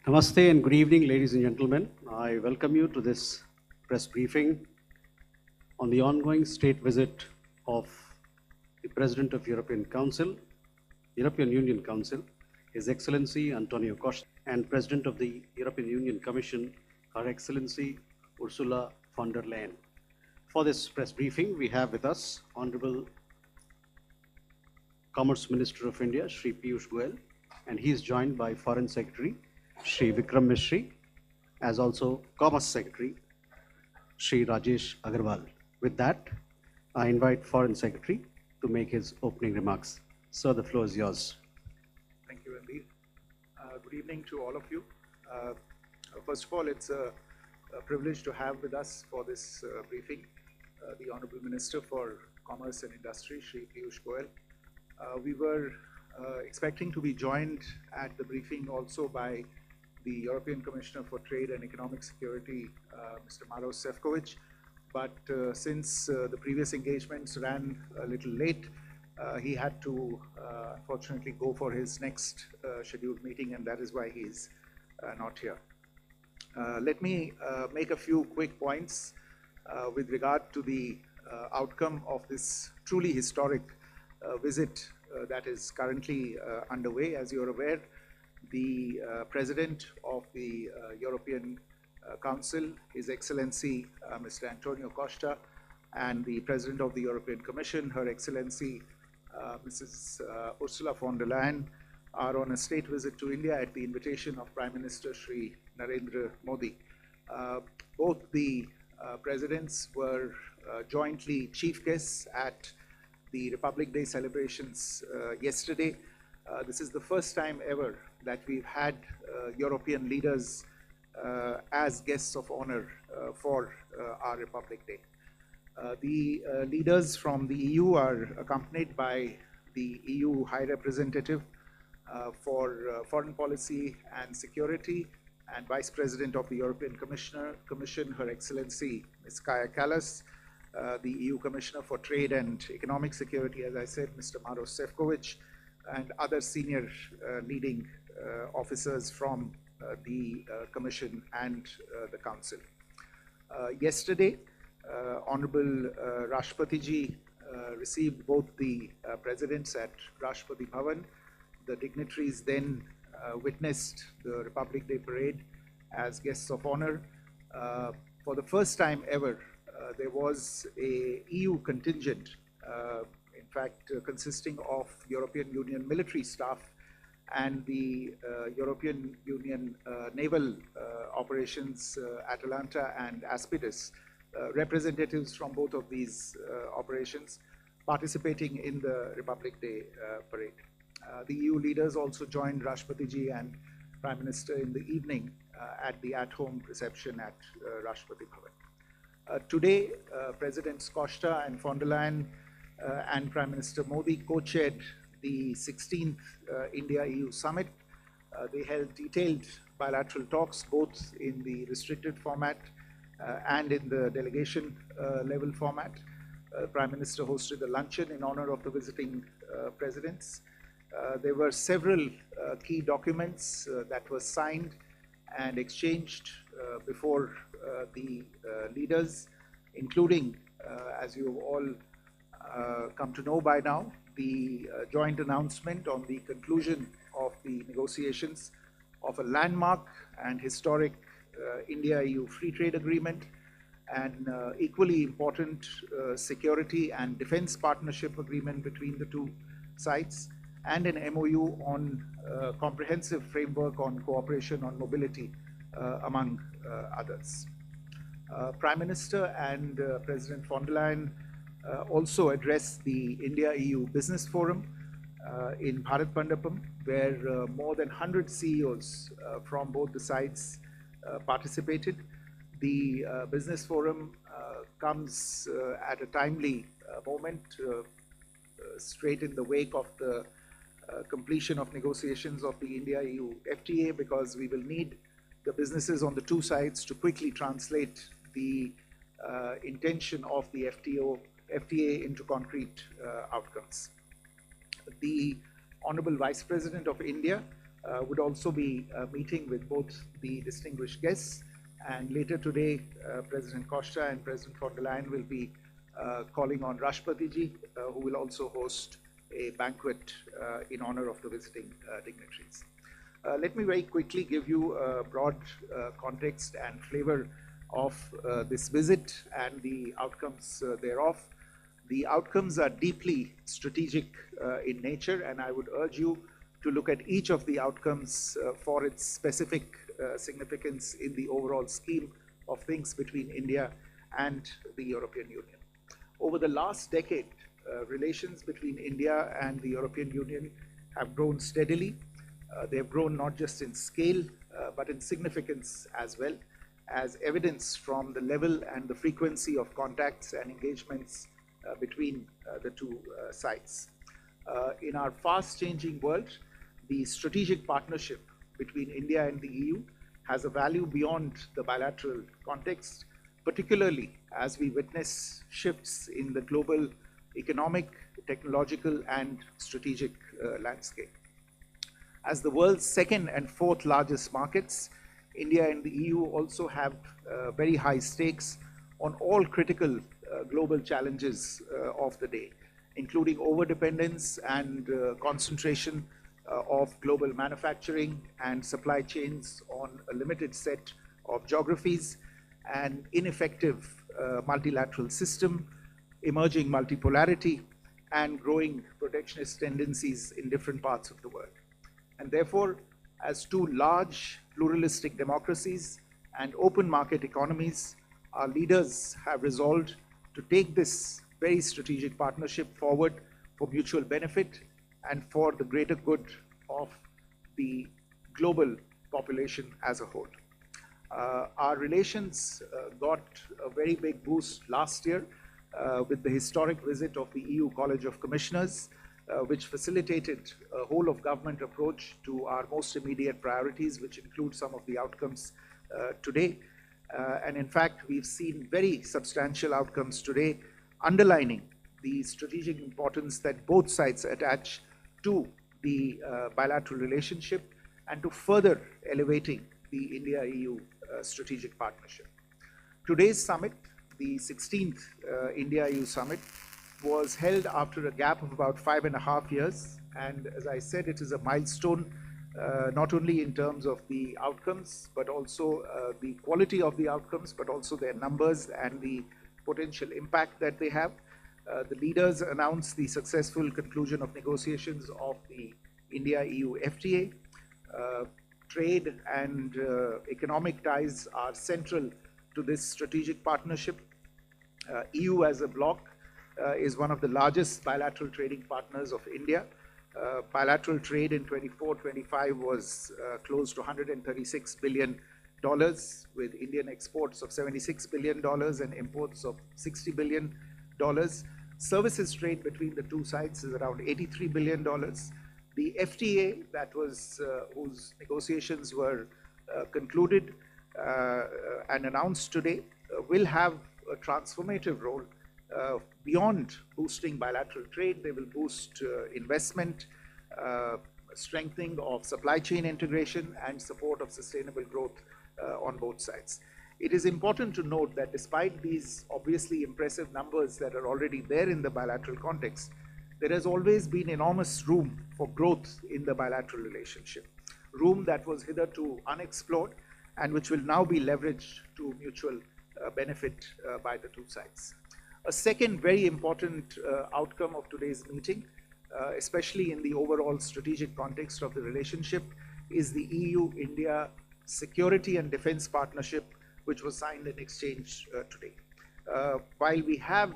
Namaste and good evening, ladies and gentlemen. I welcome you to this press briefing on the ongoing state visit of the President of European Union Council, His Excellency Antonio Costa, and President of the European Union Commission, Her Excellency Ursula von der Leyen. For this press briefing, we have with us Honorable Commerce Minister of India, Shri Piyush Goyal, and he is joined by Foreign Secretary, Shri Vikram Mishri, as also Commerce Secretary, Shri Rajesh Agarwal. With that, I invite Foreign Secretary to make his opening remarks. Sir, the floor is yours. Thank you, Andy. Good evening to all of you. First of all, it's a privilege to have with us for this briefing the Honorable Minister for Commerce and Industry, Shri Piyush Goyal. We were expecting to be joined at the briefing also by the European Commissioner for Trade and Economic Security, Mr. Maros Sefcovic, but since the previous engagements ran a little late, he had to unfortunately go for his next scheduled meeting, and that is why he is not here. Let me make a few quick points with regard to the outcome of this truly historic visit that is currently underway. As you are aware, the President of the European Council, His Excellency Mr. Antonio Costa, and the President of the European Commission, Her Excellency Mrs. Ursula von der Leyen, are on a state visit to India at the invitation of Prime Minister Shri Narendra Modi. Both the presidents were jointly chief guests at the Republic Day celebrations yesterday. This is the first time ever that we've had European leaders as guests of honor for our Republic Day. The leaders from the EU are accompanied by the EU High Representative for Foreign Policy and Security and Vice President of the European Commission, Her Excellency Ms. Kaja Kallas, the EU Commissioner for Trade and Economic Security, as I said, Mr. Maros Sefcovic, and other senior leading officers from the Commission and the Council. Yesterday, Honorable Rashtrapati Ji received both the presidents at Rashtrapati Bhavan. The dignitaries then witnessed the Republic Day parade as guests of honor. For the first time ever, there was a EU contingent, in fact, consisting of European Union military staff and the European Union naval operations, Atalanta and Aspidus, representatives from both of these operations participating in the Republic Day parade. The EU leaders also joined Rashtrapati Ji and Prime Minister in the evening at the at-home reception at Rashtrapati Bhavan. Today, Presidents Costa and von der Leyen and Prime Minister Modi co-chaired the 16th India-EU Summit. They held detailed bilateral talks both in the restricted format and in the delegation level format. Prime Minister hosted a luncheon in honor of the visiting presidents. There were several key documents that were signed and exchanged before the leaders, including, as you have all come to know by now, the joint announcement on the conclusion of the negotiations of a landmark and historic India-EU free trade agreement, and equally important security and defense partnership agreement between the two sides, and an MOU on a comprehensive framework on cooperation on mobility, among others. Prime Minister and President von der Leyen also addressed the India-EU Business Forum in Bharat Mandapam, where more than 100 CEOs from both the sides participated. The Business Forum comes at a timely moment, straight in the wake of the completion of negotiations of the India-EU FTA, because we will need the businesses on the two sides to quickly translate the intention of the FTA into concrete outcomes. The Honorable Vice President of India would also be meeting with both the distinguished guests. And later today, President Costa and President von der Leyen will be calling on Rashtrapati ji, who will also host a banquet in honor of the visiting dignitaries. Let me very quickly give you a broad context and flavor of this visit and the outcomes thereof. The outcomes are deeply strategic in nature, and I would urge you to look at each of the outcomes for its specific significance in the overall scheme of things between India and the European Union. Over the last decade, relations between India and the European Union have grown steadily. They have grown not just in scale, but in significance as well, as evidenced from the level and the frequency of contacts and engagements between the two sides. In our fast-changing world, the strategic partnership between India and the EU has a value beyond the bilateral context, particularly as we witness shifts in the global economic, technological, and strategic landscape. As the world's second and fourth largest markets, India and the EU also have very high stakes on all critical global challenges of the day, including overdependence and concentration of global manufacturing and supply chains on a limited set of geographies, an ineffective multilateral system, emerging multipolarity, and growing protectionist tendencies in different parts of the world. And therefore, as two large pluralistic democracies and open market economies, our leaders have resolved to take this very strategic partnership forward for mutual benefit and for the greater good of the global population as a whole. Our relations got a very big boost last year with the historic visit of the EU College of Commissioners, which facilitated a whole-of-government approach to our most immediate priorities, which include some of the outcomes today. And in fact, we've seen very substantial outcomes today, underlining the strategic importance that both sides attach to the bilateral relationship and to further elevating the India-EU strategic partnership. Today's summit, the 16th India-EU summit, was held after a gap of about 5.5 years. And as I said, it is a milestone, not only in terms of the outcomes, but also the quality of the outcomes, but also their numbers and the potential impact that they have. The leaders announced the successful conclusion of negotiations of the India-EU FTA. Trade and economic ties are central to this strategic partnership. EU as a bloc is one of the largest bilateral trading partners of India. Bilateral trade in 24-25 was close to $136 billion, with Indian exports of $76 billion and imports of $60 billion. Services trade between the two sides is around $83 billion. The FTA that was whose negotiations were concluded and announced today will have a transformative role beyond boosting bilateral trade. They will boost investment, strengthening of supply chain integration, and support of sustainable growth on both sides. It is important to note that despite these obviously impressive numbers that are already there in the bilateral context, there has always been enormous room for growth in the bilateral relationship, room that was hitherto unexplored and which will now be leveraged to mutual benefit by the two sides. A second very important outcome of today's meeting, especially in the overall strategic context of the relationship, is the EU-India Security and Defense Partnership, which was signed and exchanged today. While we have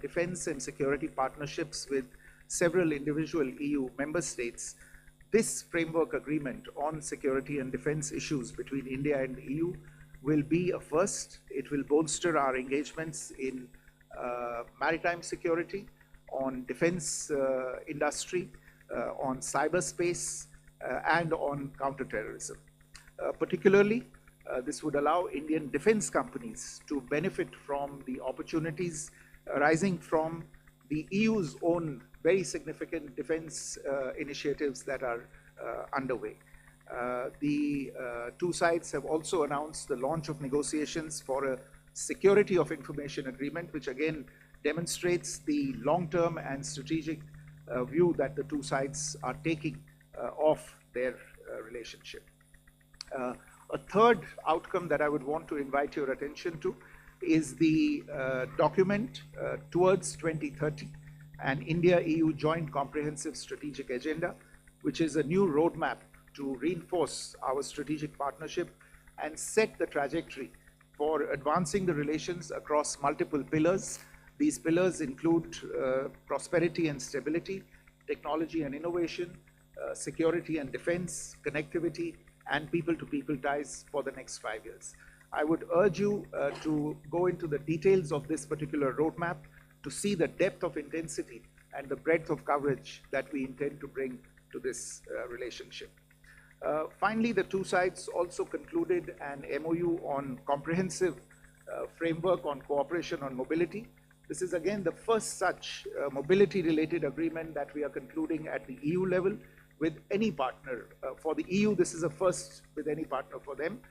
defense and security partnerships with several individual EU member states, this framework agreement on security and defense issues between India and the EU will be a first. It will bolster our engagements in maritime security, on defense industry, on cyberspace, and on counterterrorism. Particularly, this would allow Indian defense companies to benefit from the opportunities arising from the EU's own very significant defense initiatives that are underway. The two sides have also announced the launch of negotiations for a security of information agreement, which again demonstrates the long-term and strategic view that the two sides are taking of their relationship. A third outcome that I would want to invite your attention to is the document towards 2030, an India-EU joint comprehensive strategic agenda, which is a new roadmap to reinforce our strategic partnership and set the trajectory for advancing the relations across multiple pillars. These pillars include prosperity and stability, technology and innovation, security and defense, connectivity, and people-to-people ties for the next 5 years. I would urge you to go into the details of this particular roadmap to see the depth of intensity and the breadth of coverage that we intend to bring to this relationship. Finally, the two sides also concluded an MOU on comprehensive framework on cooperation on mobility. This is again the first such mobility-related agreement that we are concluding at the EU level with any partner. For the EU, this is a first with any partner for them.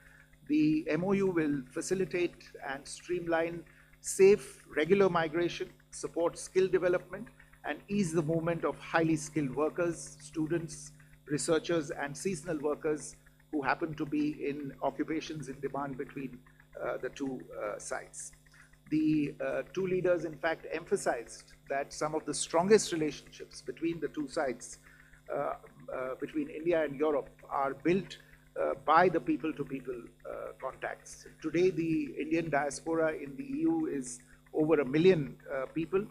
The MOU will facilitate and streamline safe, regular migration, support skill development, and ease the movement of highly skilled workers, students, researchers, and seasonal workers who happen to be in occupations in demand between the two sides. The two leaders, in fact, emphasized that some of the strongest relationships between the two sides, between India and Europe, are built by the people-to-people contacts. Today, the Indian diaspora in the EU is over 1 million people.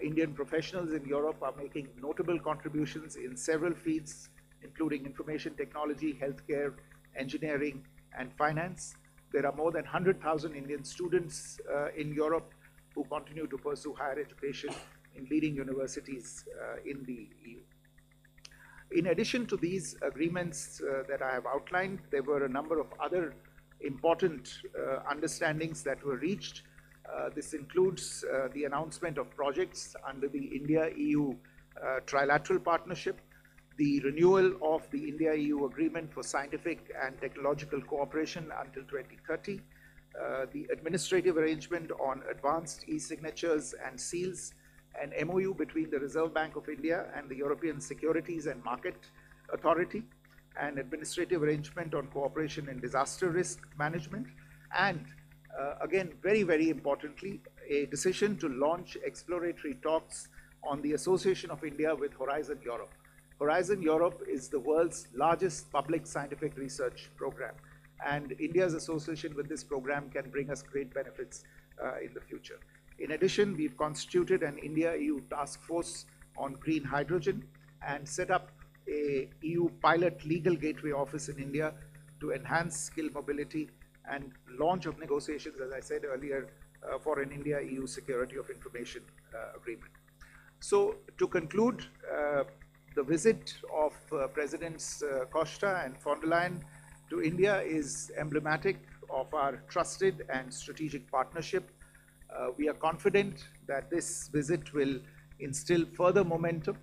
Indian professionals in Europe are making notable contributions in several fields, including information technology, healthcare, engineering, and finance. There are more than 100,000 Indian students in Europe who continue to pursue higher education in leading universities in the EU. In addition to these agreements that I have outlined, there were a number of other important understandings that were reached. This includes the announcement of projects under the India-EU trilateral partnership, the renewal of the India-EU agreement for scientific and technological cooperation until 2030, the administrative arrangement on advanced e-signatures and seals, an MOU between the Reserve Bank of India and the European Securities and Market Authority, an administrative arrangement on cooperation in disaster risk management, and again, very, very importantly, a decision to launch exploratory talks on the association of India with Horizon Europe. Horizon Europe is the world's largest public scientific research program, and India's association with this program can bring us great benefits in the future. In addition, we've constituted an India-EU task force on green hydrogen and set up a EU pilot legal gateway office in India to enhance skill mobility and launch of negotiations, as I said earlier, for an India-EU security of information agreement. So to conclude, the visit of Presidents Costa and von der Leyen to India is emblematic of our trusted and strategic partnership. We are confident that this visit will instill further momentum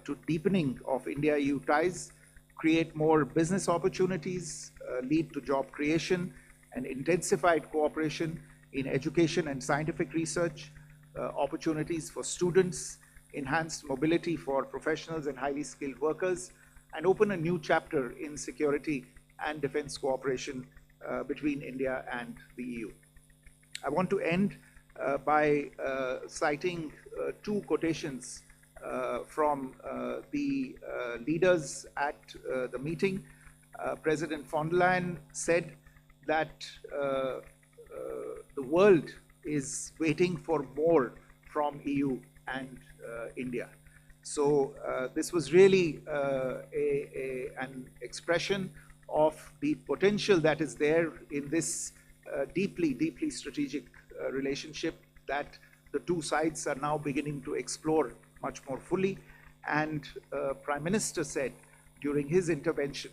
to deepening of India-EU ties, create more business opportunities, lead to job creation, and intensified cooperation in education and scientific research, opportunities for students, enhanced mobility for professionals and highly skilled workers, and open a new chapter in security and defense cooperation between India and the EU. I want to end by citing two quotations from the leaders at the meeting. President von der Leyen said that the world is waiting for more from EU and India. So this was really an expression of the potential that is there in this deeply, deeply strategic relationship that the two sides are now beginning to explore much more fully. And Prime Minister said during his intervention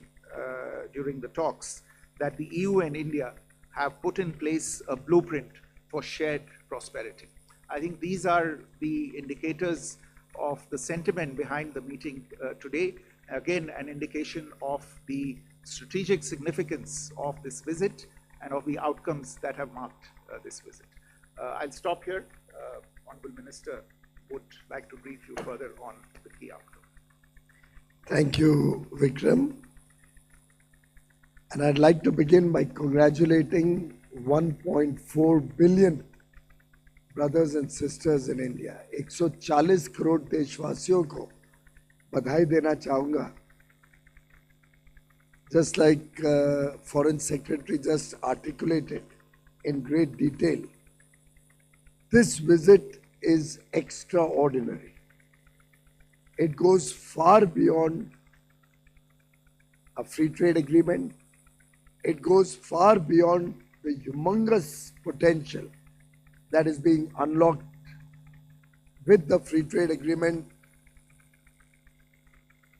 during the talks that the EU and India have put in place a blueprint for shared prosperity. I think these are the indicators of the sentiment behind the meeting today. Again, an indication of the strategic significance of this visit and of the outcomes that have marked this visit. I'll stop here. Honorable Minister would like to brief you further on the key outcome. Thank you, Vikram. And I'd like to begin by congratulating 1.4 billion brothers and sisters in India. 140 crore देशवासियों को बधाई देना चाहूँगा. Just like Foreign Secretary just articulated in great detail, this visit is extraordinary. It goes far beyond a free trade agreement. It goes far beyond the humongous potential that is being unlocked with the free trade agreement.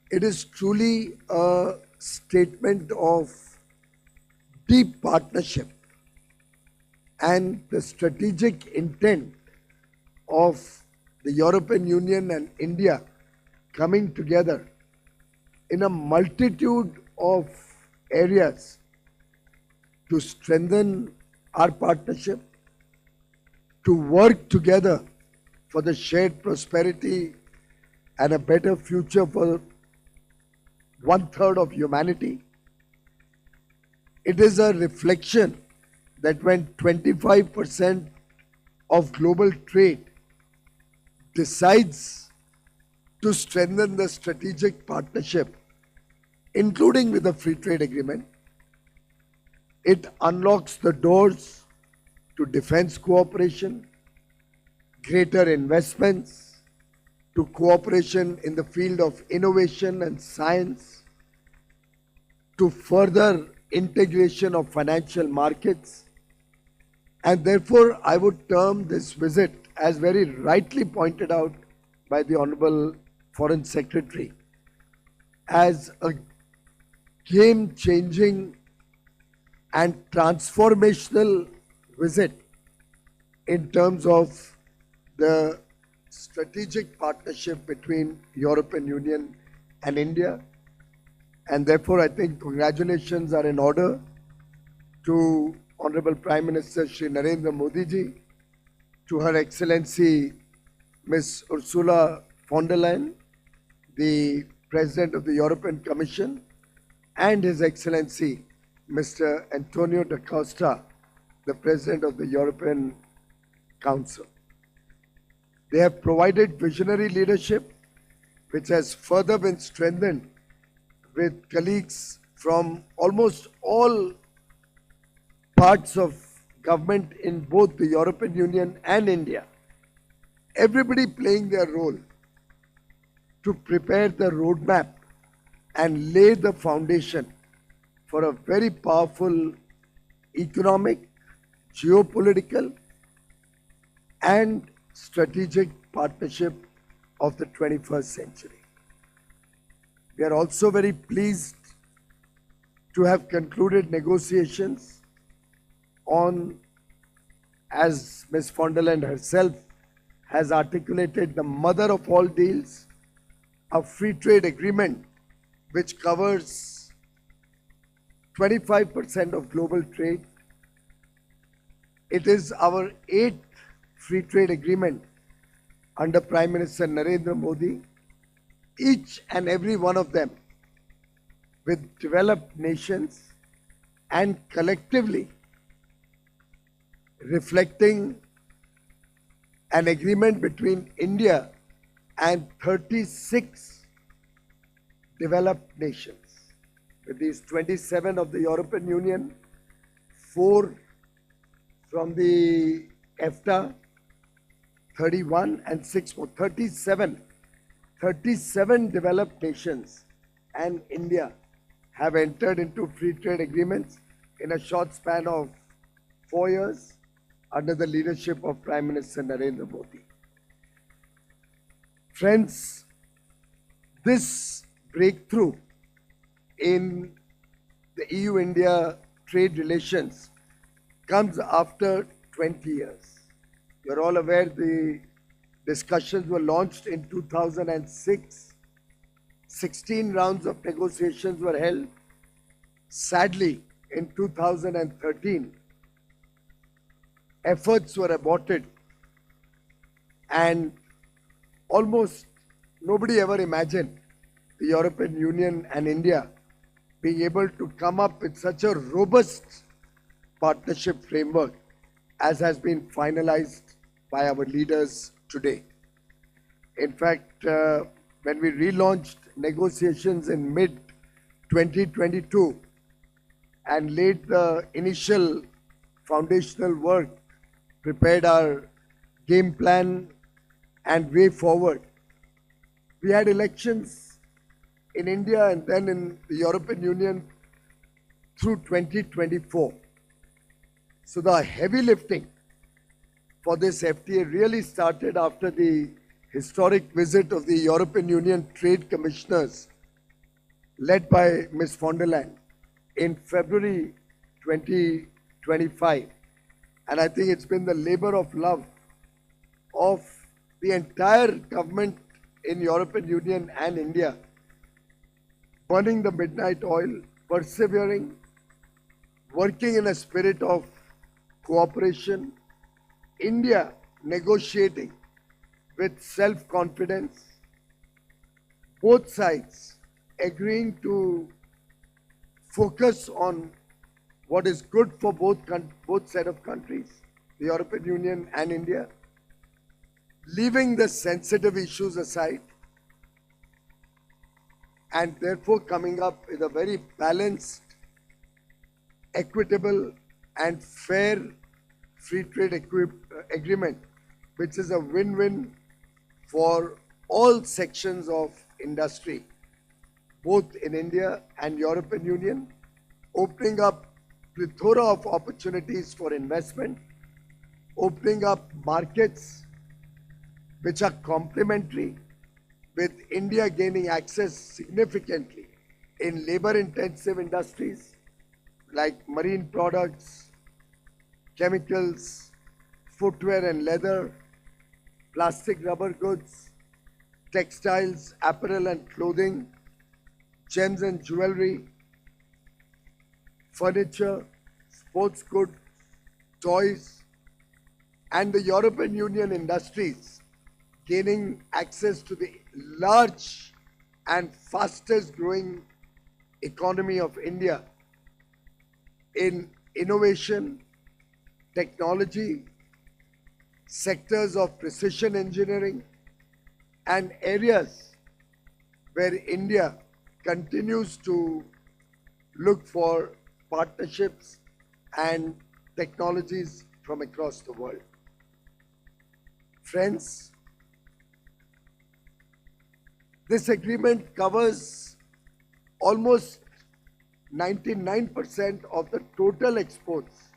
It is truly a statement of deep partnership and the strategic intent of the European Union and India coming together in a multitude of areas to strengthen our partnership, to work together for the shared prosperity and a better future for 1/3 of humanity. It is a reflection that when 25% of global trade decides to strengthen the strategic partnership, including with the free trade agreement, it unlocks the doors to defense cooperation, greater investments, to cooperation in the field of innovation and science, to further integration of financial markets. And therefore, I would term this visit, as very rightly pointed out by the Honorable Foreign Secretary, as a game-changing and transformational visit in terms of the strategic partnership between European Union and India. And therefore, I think congratulations are in order to Honorable Prime Minister Shri Narendra Modi ji, to Her Excellency Ms. Ursula von der Leyen, the President of the European Commission, and His Excellency Mr. Antonio da Costa, the President of the European Council. They have provided visionary leadership, which has further been strengthened with colleagues from almost all parts of government in both the European Union and India. Everybody playing their role to prepare the roadmap and lay the foundation for a very powerful economic, geopolitical, and strategic partnership of the 21st century. We are also very pleased to have concluded negotiations on, as Ms. von der Leyen herself has articulated, the mother of all deals, a free trade agreement which covers 25% of global trade. It is our 8th free trade agreement under Prime Minister Narendra Modi, each and every one of them with developed nations and collectively reflecting an agreement between India and 36 developed nations. With these 27 of the European Union, 4 from the EFTA, 31 and 6 more, 37 developed nations and India have entered into free trade agreements in a short span of 4 years under the leadership of Prime Minister Narendra Modi. Friends, this breakthrough in the EU-India trade relations comes after 20 years. You're all aware the discussions were launched in 2006. 16 rounds of negotiations were held. Sadly, in 2013, efforts were aborted, and almost nobody ever imagined the European Union and India being able to come up with such a robust partnership framework as has been finalized by our leaders today. In fact, when we relaunched negotiations in mid 2022 and laid the initial foundational work, prepared our game plan and way forward, we had elections in India and then in the European Union through 2024. So the heavy lifting for this FTA really started after the historic visit of the European Union trade commissioners led by Ms. von der Leyen in February 2025. And I think it's been the labor of love of the entire government in European Union and India, burning the midnight oil, persevering, working in a spirit of cooperation, India negotiating with self-confidence, both sides agreeing to focus on what is good for both set of countries, the European Union and India, leaving the sensitive issues aside, and therefore coming up with a very balanced, equitable and fair free trade agreement, which is a win-win for all sections of industry, both in India and European Union, opening up plethora of opportunities for investment, opening up markets which are complementary, with India gaining access significantly in labor-intensive industries like marine products, chemicals, footwear and leather, plastic rubber goods, textiles, apparel and clothing, gems and jewelry, furniture, sports goods, toys, and the European Union industries gaining access to the large and fastest growing economy of India in innovation, technology, sectors of precision engineering, and areas where India continues to look for partnerships and technologies from across the world. Friends, this agreement covers almost 99% of the total exports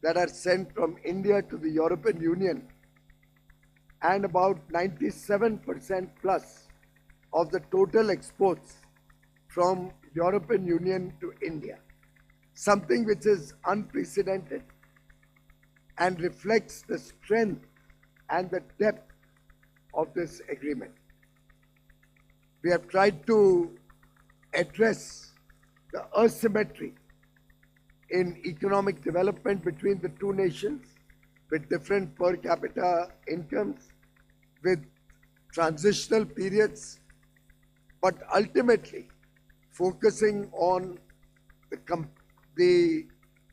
that are sent from India to the European Union, and about 97% plus of the total exports from European Union to India. Something which is unprecedented and reflects the strength and the depth of this agreement. We have tried to address the asymmetry in economic development between the two nations, with different per capita incomes, with transitional periods, but ultimately focusing on the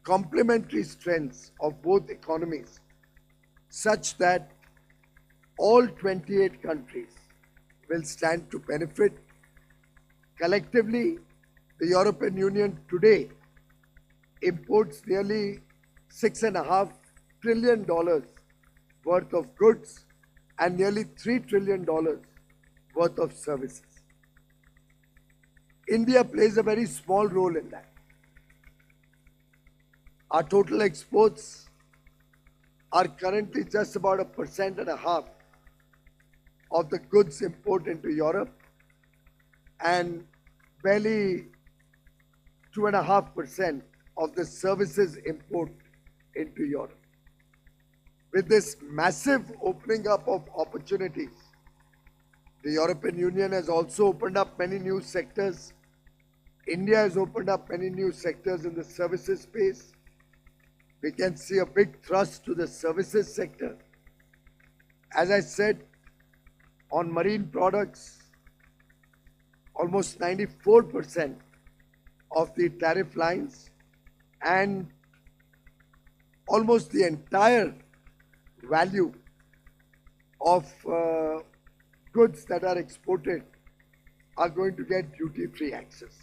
complementary strengths of both economies, such that all 28 countries will stand to benefit. Collectively, the European Union today imports nearly $6.5 trillion worth of goods and nearly $3 trillion worth of services. India plays a very small role in that. Our total exports are currently just about 1.5% of the goods import into Europe, and barely 2.5% of the services import into Europe. With this massive opening up of opportunities, the European Union has also opened up many new sectors India has opened up many new sectors in the services space. We can see a big thrust to the services sector. As I said, on marine products, almost 94% of the tariff lines and almost the entire value of goods that are exported are going to get duty-free access.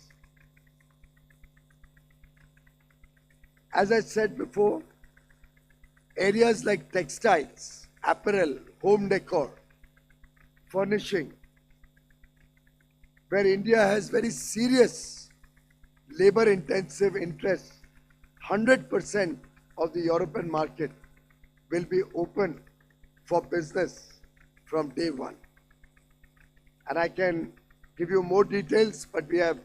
As I said before, areas like textiles, apparel, home decor, furnishing, where India has very serious labor-intensive interests, 100% of the European market will be open for business from day one. And I can give you more details, but we have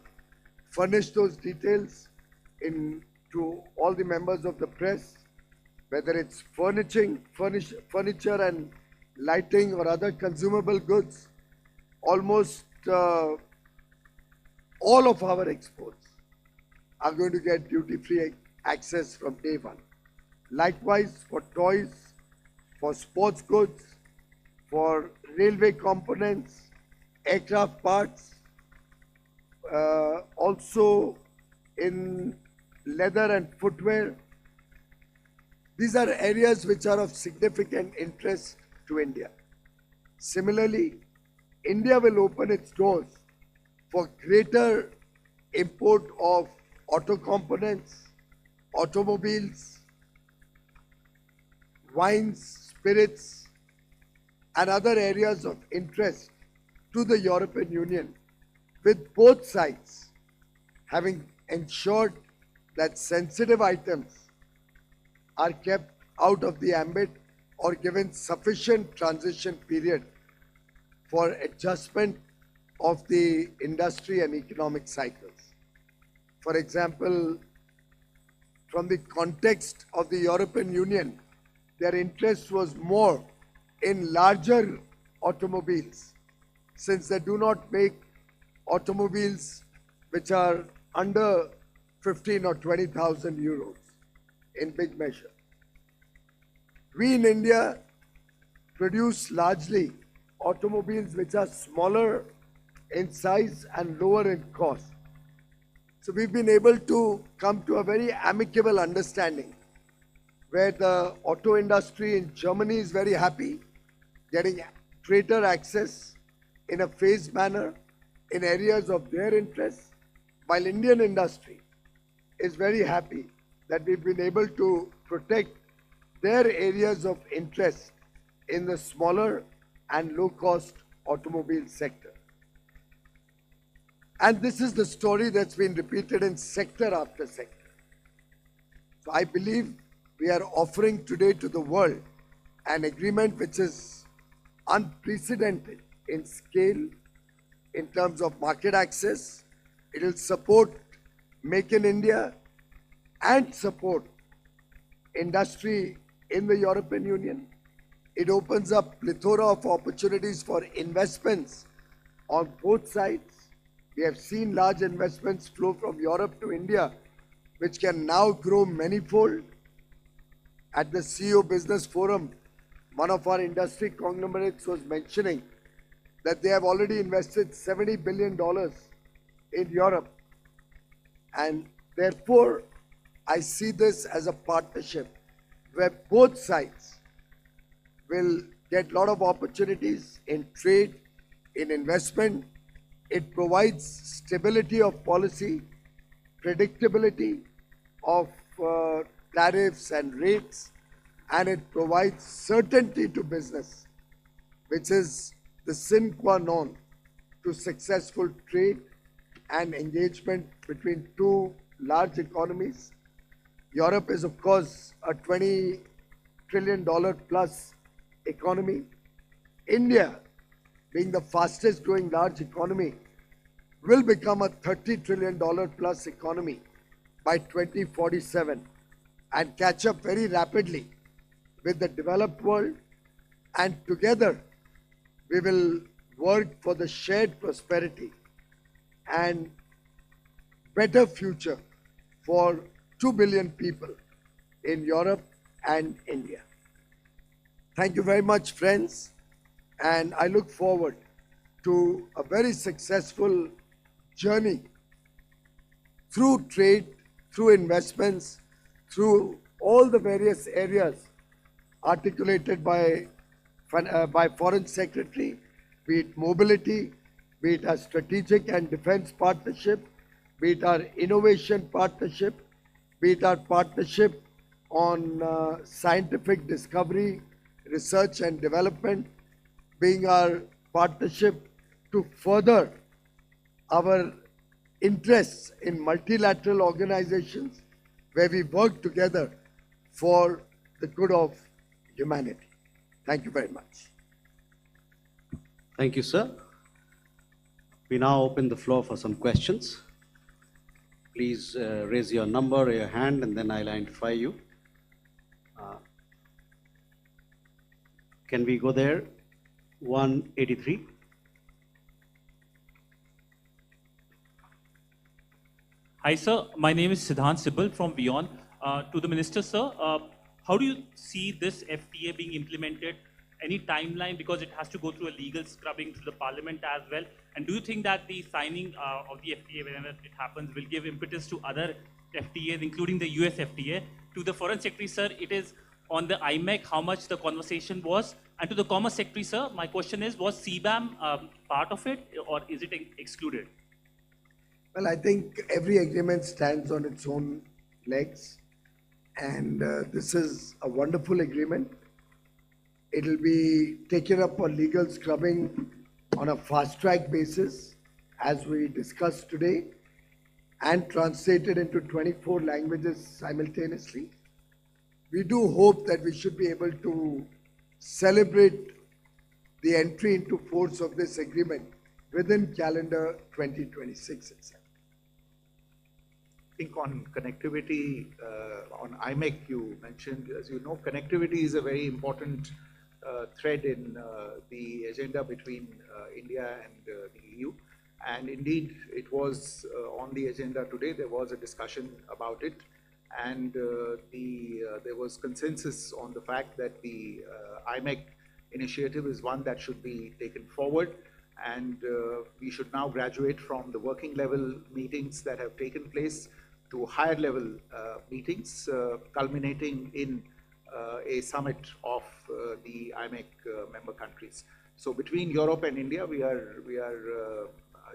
furnished those details to all the members of the press, whether it's furniture and lighting or other consumable goods. Almost all of our exports are going to get duty-free access from day one. Likewise, for toys, for sports goods, for railway components, aircraft parts, also in leather and footwear. These are areas which are of significant interest to India. Similarly, India will open its doors for greater import of auto components, automobiles, wines, spirits, and other areas of interest to the European Union, with both sides having ensured that sensitive items are kept out of the ambit or given sufficient transition period for adjustment of the industry and economic cycles. For example, from the context of the European Union, their interest was more in larger automobiles, since they do not make automobiles which are under 15 or 20,000 euros in big measure. We in India produce largely automobiles which are smaller in size and lower in cost. So we've been able to come to a very amicable understanding where the auto industry in Germany is very happy getting greater access in a phased manner in areas of their interest, while Indian industry is very happy that we've been able to protect their areas of interest in the smaller and low-cost automobile sector. And this is the story that's been repeated in sector after sector. So I believe we are offering today to the world an agreement which is unprecedented in scale, in terms of market access. It will support Make in India and support industry in the European Union. It opens up plethora of opportunities for investments on both sides. We have seen large investments flow from Europe to India, which can now grow manifold. At the CEO Business Forum, one of our industry conglomerates was mentioning that they have already invested $70 billion in Europe. And therefore, I see this as a partnership where both sides will get a lot of opportunities in trade, in investment. It provides stability of policy, predictability of tariffs and rates, and it provides certainty to business, which is the sine qua non to successful trade and engagement between two large economies. Europe is, of course, a $20 trillion plus economy. India, being the fastest growing large economy, will become a $30 trillion plus economy by 2047 and catch up very rapidly with the developed world. And together, we will work for the shared prosperity and better future for 2 billion people in Europe and India. Thank you very much, friends, and I look forward to a very successful journey through trade, through investments, through all the various areas articulated by Foreign Secretary, be it mobility, be it our strategic and defense partnership, be it our innovation partnership, be it our partnership on scientific discovery, research and development, being our partnership to further our interests in multilateral organizations where we work together for the good of humanity. Thank you very much. Thank you, sir. We now open the floor for some questions. Please raise your number or your hand and then I'll identify you. Can we go there? 183. Hi, sir. My name is Siddhant Sibal from Beyond. To the Minister, sir, how do you see this FTA being implemented? Any timeline, because it has to go through a legal scrubbing through the Parliament as well? And do you think that the signing of the FTA, whenever it happens, will give impetus to other FTAs, including the US FTA? To the Foreign Secretary, sir, it is on the IMEC, how much the conversation was? And to the Commerce Secretary, sir, my question is, was CBAM part of it, or is it excluded? Well, I think every agreement stands on its own legs, and this is a wonderful agreement. It'll be taken up for legal scrubbing on a fast-track basis, as we discussed today, and translated into 24 languages simultaneously. We do hope that we should be able to celebrate the entry into force of this agreement within calendar 2026 itself. I think on connectivity, on IMEC you mentioned, as you know, connectivity is a very important thread in the agenda between India and the EU. And indeed, it was on the agenda today. There was a discussion about it. And there was consensus on the fact that the IMEC initiative is one that should be taken forward. And we should now graduate from the working level meetings that have taken place to higher level meetings, culminating in a summit of the IMEC member countries. So between Europe and India, we are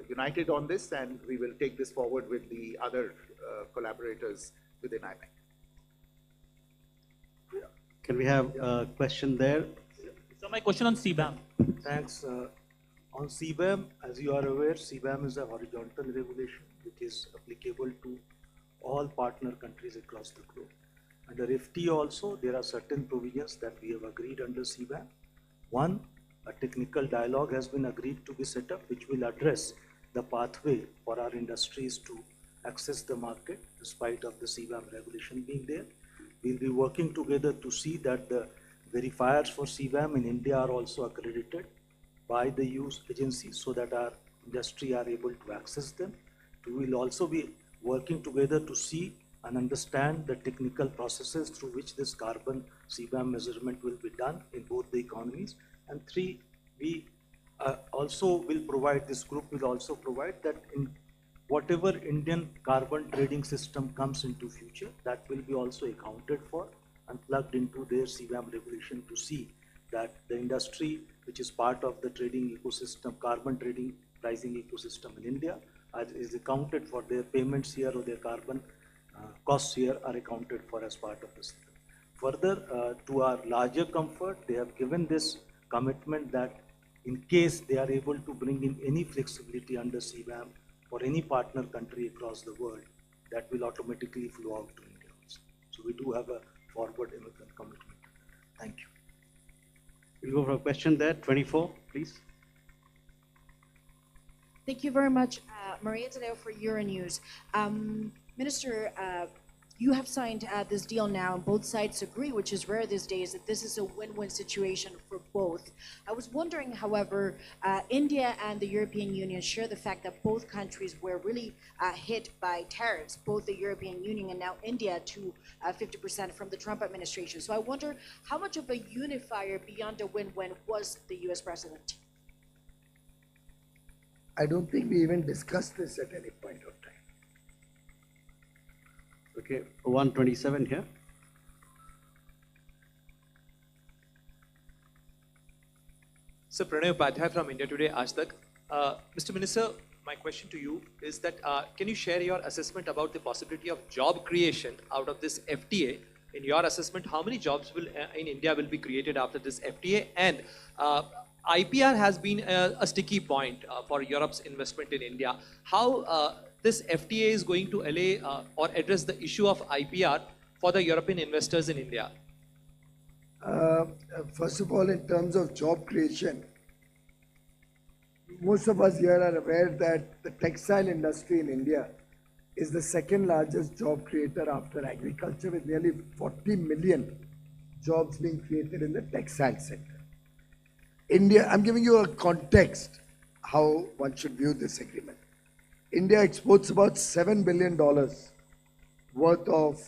united on this, and we will take this forward with the other collaborators within IMEC. Can we have a question there? So my question on CBAM. Thanks. On CBAM, as you are aware, CBAM is a horizontal regulation which is applicable to all partner countries across the globe. Under FTA also, there are certain provisions that we have agreed under CBAM. One, a technical dialogue has been agreed to be set up, which will address the pathway for our industries to access the market, despite of the CBAM regulation being there. We'll be working together to see that the verifiers for CBAM in India are also accredited by the use agencies so that our industry are able to access them. We will also be working together to see and understand the technical processes through which this carbon CBAM measurement will be done in both the economies. And three, we also will provide, this group will also provide that in whatever Indian carbon trading system comes into future, that will be also accounted for and plugged into their CBAM regulation to see that the industry, which is part of the trading ecosystem, carbon trading pricing ecosystem in India, is accounted for. Their payments here or their carbon costs here are accounted for as part of this. Further, to our larger comfort, they have given this commitment that in case they are able to bring in any flexibility under CBAM for any partner country across the world, that will automatically flow out to India also. So we do have a forward commitment. Thank you. We'll go for a question there. 24, please. Thank you very much, Maria Tadeo for Euronews. Minister, you have signed this deal now, and both sides agree, which is rare these days, that this is a win-win situation for both. I was wondering, however, India and the European Union share the fact that both countries were really hit by tariffs, both the European Union and now India, to 50% from the Trump administration. So I wonder how much of a unifier beyond a win-win was the US president? I don't think we even discussed this at any point of time. Okay, 127 here. So Pranay Upadhyay from India Today, Aaj Tak. Mr. Minister, my question to you is that can you share your assessment about the possibility of job creation out of this FTA? In your assessment, how many jobs will in India will be created after this FTA? And IPR has been a sticky point for Europe's investment in India. How this FTA is going to allay or address the issue of IPR for the European investors in India? First of all, in terms of job creation, most of us here are aware that the textile industry in India is the second largest job creator after agriculture, with nearly 40 million jobs being created in the textile sector. India, I'm giving you a context how one should view this agreement. India exports about $7 billion worth of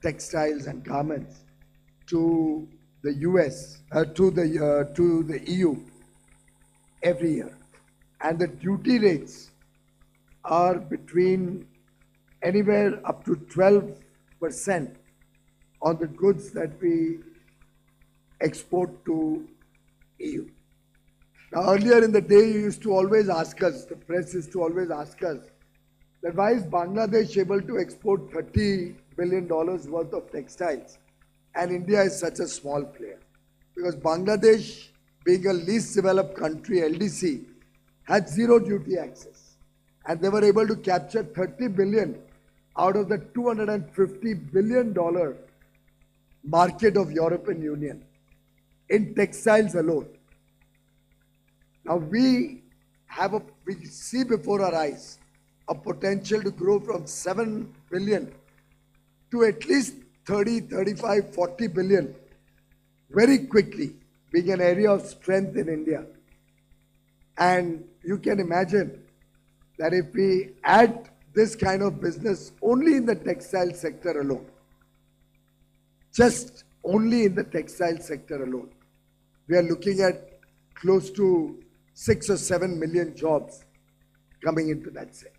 textiles and garments to the US, to the EU every year. And the duty rates are between anywhere up to 12% on the goods that we export to EU. Now, earlier in the day, you used to always ask us, the press used to always ask us, that why is Bangladesh able to export $30 billion worth of textiles and India is such a small player? Because Bangladesh, being a least developed country, LDC, had zero duty access. And they were able to capture 30 billion out of the $250 billion market of European Union in textiles alone. Now we see before our eyes a potential to grow from 7 billion to at least 30, 35, 40 billion very quickly, being an area of strength in India. And you can imagine that if we add this kind of business only in the textile sector alone, just only in the textile sector alone, we are looking at close to 6 or 7 million jobs coming into that sector.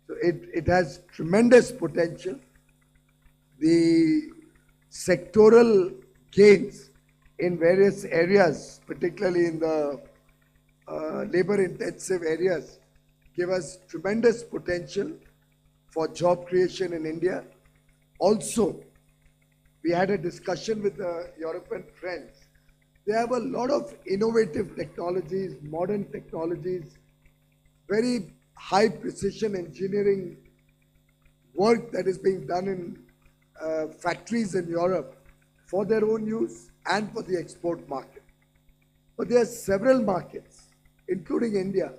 So it has tremendous potential. The sectoral gains in various areas, particularly in the labor-intensive areas, give us tremendous potential for job creation in India. Also, we had a discussion with the European friends. They have a lot of innovative technologies, modern technologies, very high precision engineering work that is being done in factories in Europe for their own use and for the export market. But there are several markets, including India,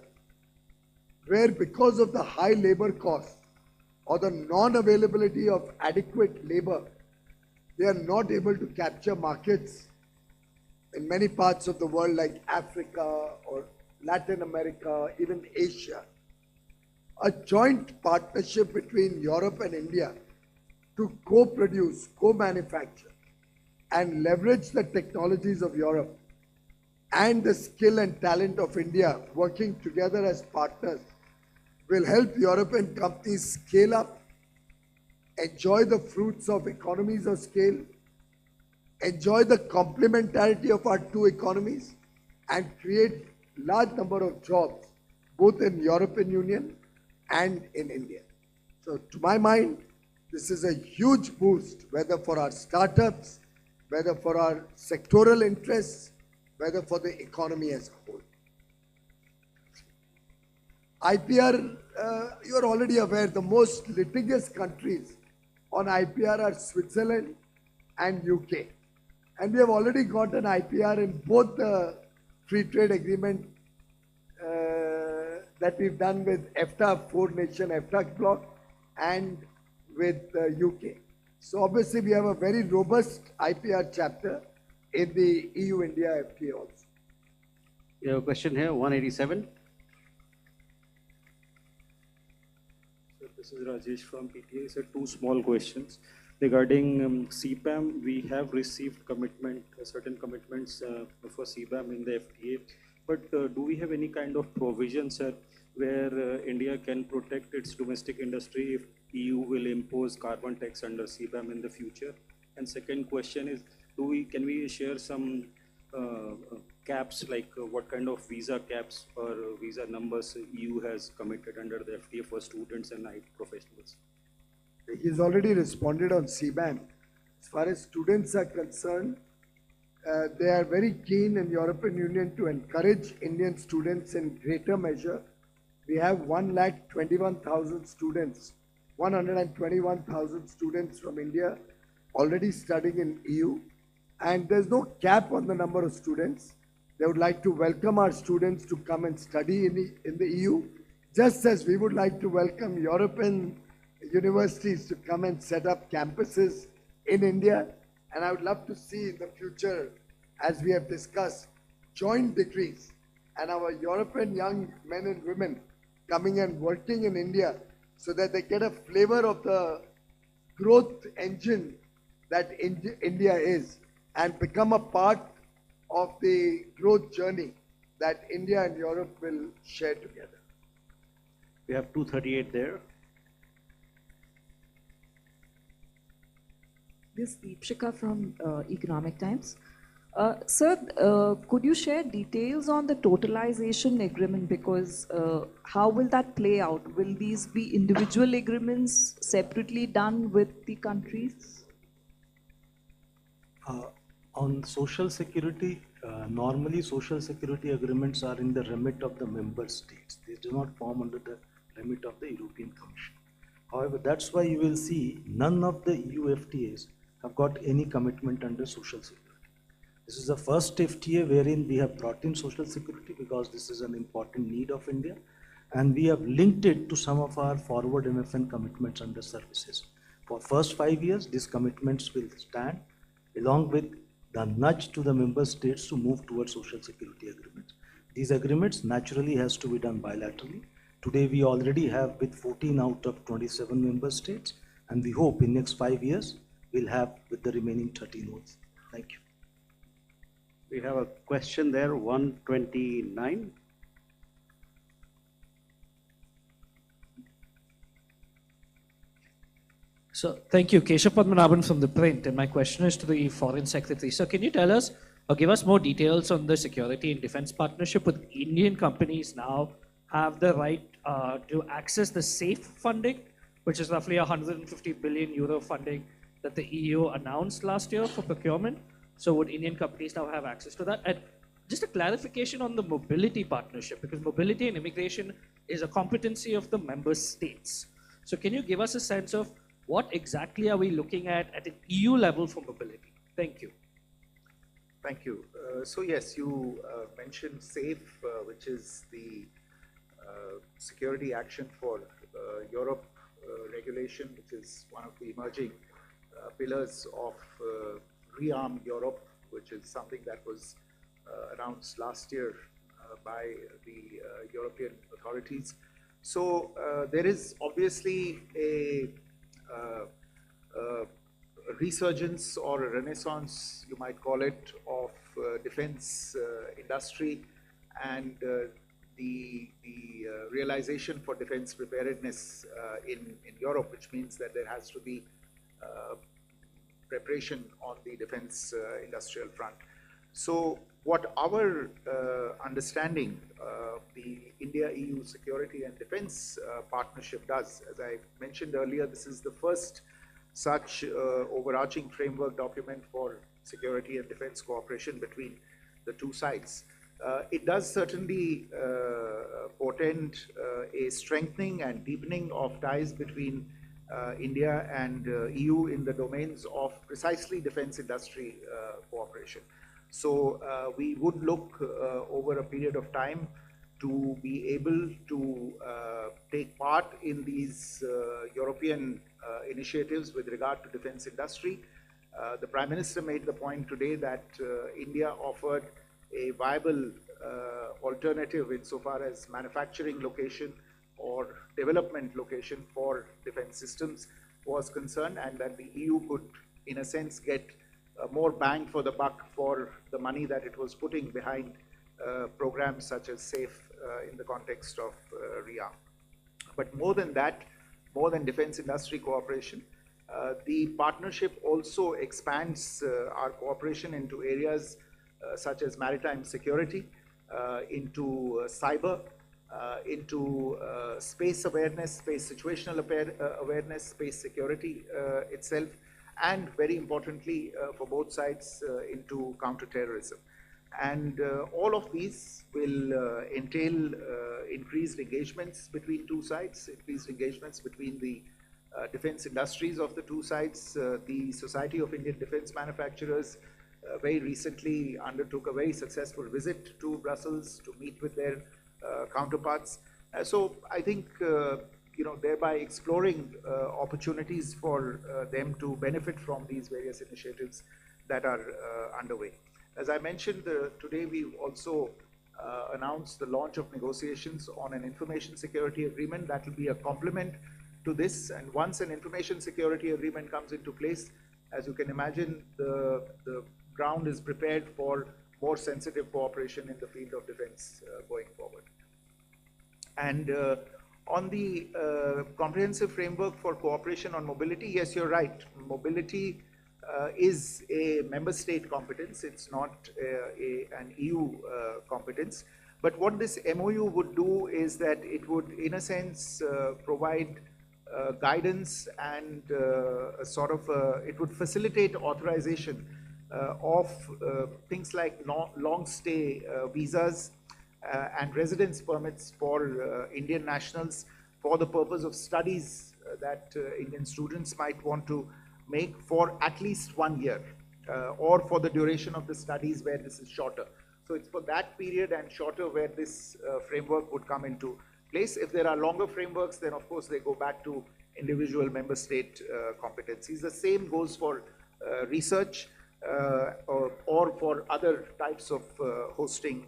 where because of the high labor costs or the non-availability of adequate labor, they are not able to capture markets in many parts of the world like Africa or Latin America, even Asia. A joint partnership between Europe and India to co-produce, co-manufacture and leverage the technologies of Europe and the skill and talent of India working together as partners will help European companies scale up, enjoy the fruits of economies of scale, enjoy the complementarity of our two economies, and create large number of jobs both in European Union and in India. So to my mind, this is a huge boost, whether for our startups, whether for our sectoral interests, whether for the economy as a whole. IPR, you are already aware, the most litigious countries on IPR are Switzerland and UK. And we have already got an IPR in both the free trade agreement that we've done with EFTA, four-nation EFTA bloc, and with the UK. So obviously we have a very robust IPR chapter in the EU-India FTA also. We have a question here, 187. So this is Rajesh from PTA. So two small questions. Regarding CBAM, we have received certain commitments for CBAM in the FTA. But do we have any kind of provision, sir, where India can protect its domestic industry if EU will impose carbon tax under CBAM in the future? And second question is, can we share some caps, like what kind of visa caps or visa numbers EU has committed under the FTA for students and IT professionals? He's already responded on CBAM. As far as students are concerned, they are very keen in European Union to encourage Indian students in greater measure. We have 121,000 students, 121,000 students from India already studying in EU, and there's no cap on the number of students. They would like to welcome our students to come and study in the EU, just as we would like to welcome European universities to come and set up campuses in India. And I would love to see in the future, as we have discussed, joint degrees and our European young men and women coming and working in India so that they get a flavor of the growth engine that India is and become a part of the growth journey that India and Europe will share together. We have 238 there. This is Deepshika from Economic Times. Sir, could you share details on the totalization agreement? Because how will that play out? Will these be individual agreements separately done with the countries? On social security, normally social security agreements are in the remit of the member states. They do not form under the remit of the European Commission. However, that's why you will see none of the EU FTAs have got any commitment under social security. This is the first FTA wherein we have brought in social security because this is an important need of India, and we have linked it to some of our forward MFN commitments under services. For first 5 years, these commitments will stand along with the nudge to the member states to move towards social security agreements. These agreements naturally has to be done bilaterally. Today we already have with 14 out of 27 member states, and we hope in next 5 years we'll have with the remaining 13 ones. Thank you. We have a question there, 129. So thank you, Keshav Padmanabhan from The Print, and my question is to the Foreign Secretary. So can you tell us or give us more details on the security and defense partnership with Indian companies now have the right to access the SAFE funding, which is roughly 150 billion euro funding that the EU announced last year for procurement? So would Indian companies now have access to that? And just a clarification on the mobility partnership, because mobility and immigration is a competency of the member states. So can you give us a sense of what exactly are we looking at an EU level for mobility? Thank you. Thank you. So yes, you mentioned SAFE, which is the security action for Europe regulation, which is one of the emerging pillars of Rearm Europe, which is something that was announced last year by the European authorities. So there is obviously a resurgence or a renaissance, you might call it, of defense industry, and the realization for defense preparedness in Europe, which means that there has to be preparation on the defense industrial front. So what our understanding the India-EU security and defense partnership does, as I mentioned earlier, this is the first such overarching framework document for security and defense cooperation between the two sides. It does certainly portend a strengthening and deepening of ties between India and EU in the domains of precisely defense industry cooperation. So we would look over a period of time to be able to take part in these European initiatives with regard to defense industry. The Prime Minister made the point today that India offered a viable alternative insofar as manufacturing location or development location for defense systems was concerned, and that the EU could, in a sense, get more bang for the buck for the money that it was putting behind programs such as SAFE in the context of RIA. But more than that, more than defense industry cooperation, the partnership also expands our cooperation into areas such as maritime security, into cyber, into space awareness, space situational awareness, space security itself, and very importantly for both sides into counterterrorism. And all of these will entail increased engagements between two sides, increased engagements between the defense industries of the two sides. The Society of Indian Defense Manufacturers very recently undertook a very successful visit to Brussels to meet with their counterparts. So I think thereby exploring opportunities for them to benefit from these various initiatives that are underway. As I mentioned, today we also announced the launch of negotiations on an information security agreement that will be a complement to this. And once an information security agreement comes into place, as you can imagine, the ground is prepared for more sensitive cooperation in the field of defense going forward. And on the comprehensive framework for cooperation on mobility, yes, you're right. Mobility is a member state competence. It's not an EU competence. But what this MOU would do is that it would, in a sense, provide guidance and it would facilitate authorization of things like long stay visas and residence permits for Indian nationals for the purpose of studies that Indian students might want to make for at least 1 year or for the duration of the studies where this is shorter. So it's for that period and shorter where this framework would come into place. If there are longer frameworks, then of course they go back to individual member state competencies. The same goes for research or for other types of hosting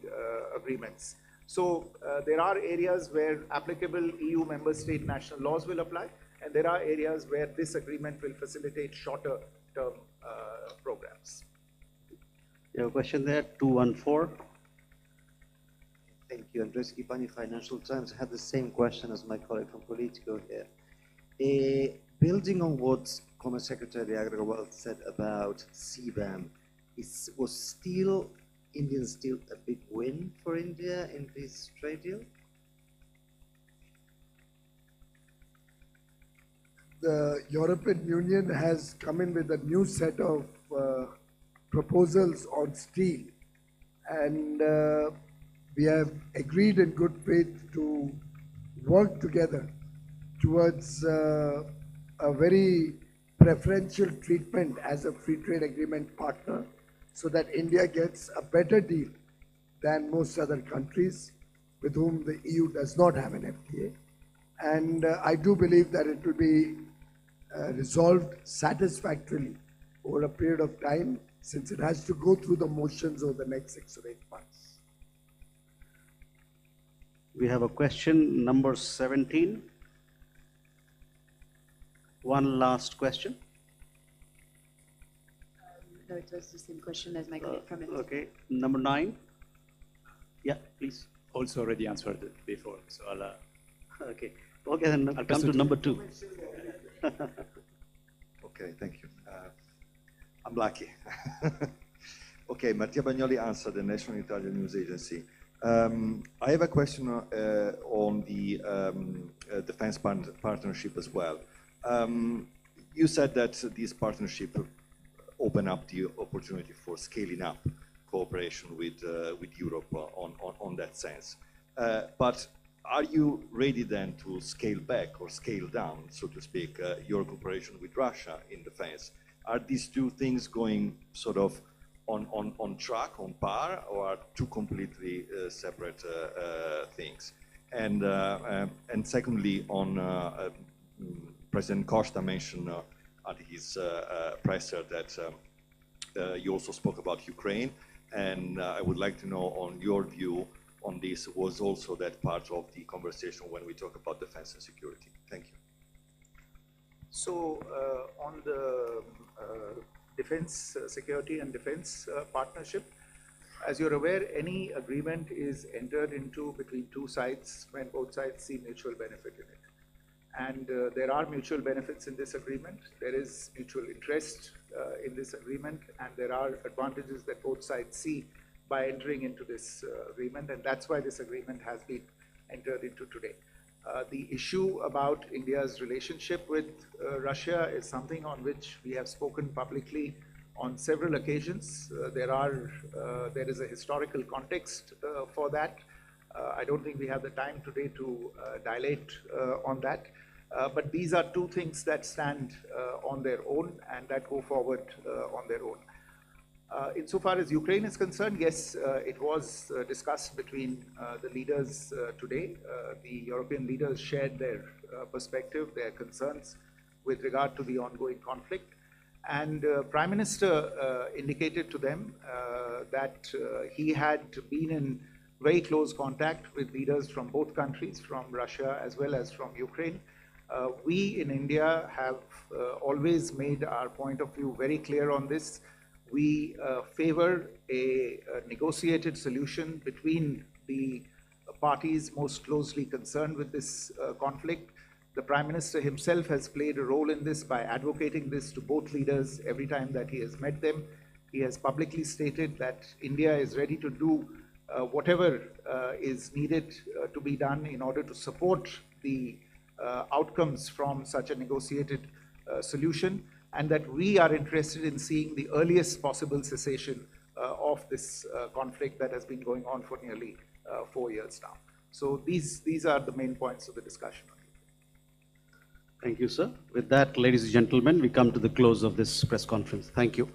agreements. So there are areas where applicable EU member state national laws will apply, and there are areas where this agreement will facilitate shorter term programs. You have a question there, 214. Thank you. Andres Kipani, Financial Times. I had the same question as my colleague from Politico here. Building on what Commerce Secretary Agrawal said about CBAM, was Indian steel a big win for India in this trade deal? The European Union has come in with a new set of proposals on steel, and we have agreed in good faith to work together towards a very preferential treatment as a free trade agreement partner, so that India gets a better deal than most other countries with whom the EU does not have an FTA. And I do believe that it will be resolved satisfactorily over a period of time, since it has to go through the motions over the next 6 or 8 months. We have a question, number 17. One last question. No, it was the same question as my colleague from India. Okay, number 9. Yeah, please. Also already answered it before, so I'll... Okay, then I'll come to number 2. Okay, thank you. I'm lucky. Okay, Mattia Bagnoli answered the National Italian News Agency. I have a question on the defense partnership as well. You said that this partnership open up the opportunity for scaling up cooperation with Europe on that sense. But are you ready then to scale back or scale down, so to speak, your cooperation with Russia in defense? Are these two things going sort of on track, on par, or are two completely separate things? And secondly, on President Costa mentioned at his presser that you also spoke about Ukraine, and I would like to know on your view on this. Was also that part of the conversation when we talk about defense and security? Thank you. So on the defense, security and defense partnership, as you're aware, any agreement is entered into between two sides when both sides see mutual benefit in it. And there are mutual benefits in this agreement. There is mutual interest in this agreement, and there are advantages that both sides see by entering into this agreement, and that's why this agreement has been entered into today. The issue about India's relationship with Russia is something on which we have spoken publicly on several occasions. There is a historical context for that. I don't think we have the time today to dilate on that. But these are two things that stand on their own and that go forward on their own. Insofar as Ukraine is concerned, yes, it was discussed between the leaders today. The European leaders shared their perspective, their concerns with regard to the ongoing conflict. And Prime Minister indicated to them that he had been in very close contact with leaders from both countries, from Russia as well as from Ukraine. We in India have always made our point of view very clear on this. We favor a negotiated solution between the parties most closely concerned with this conflict. The Prime Minister himself has played a role in this by advocating this to both leaders every time that he has met them. He has publicly stated that India is ready to do whatever is needed to be done in order to support the outcomes from such a negotiated solution, and that we are interested in seeing the earliest possible cessation of this conflict that has been going on for nearly 4 years now. So these are the main points of the discussion. Thank you, sir. With that, ladies and gentlemen, we come to the close of this press conference. Thank you.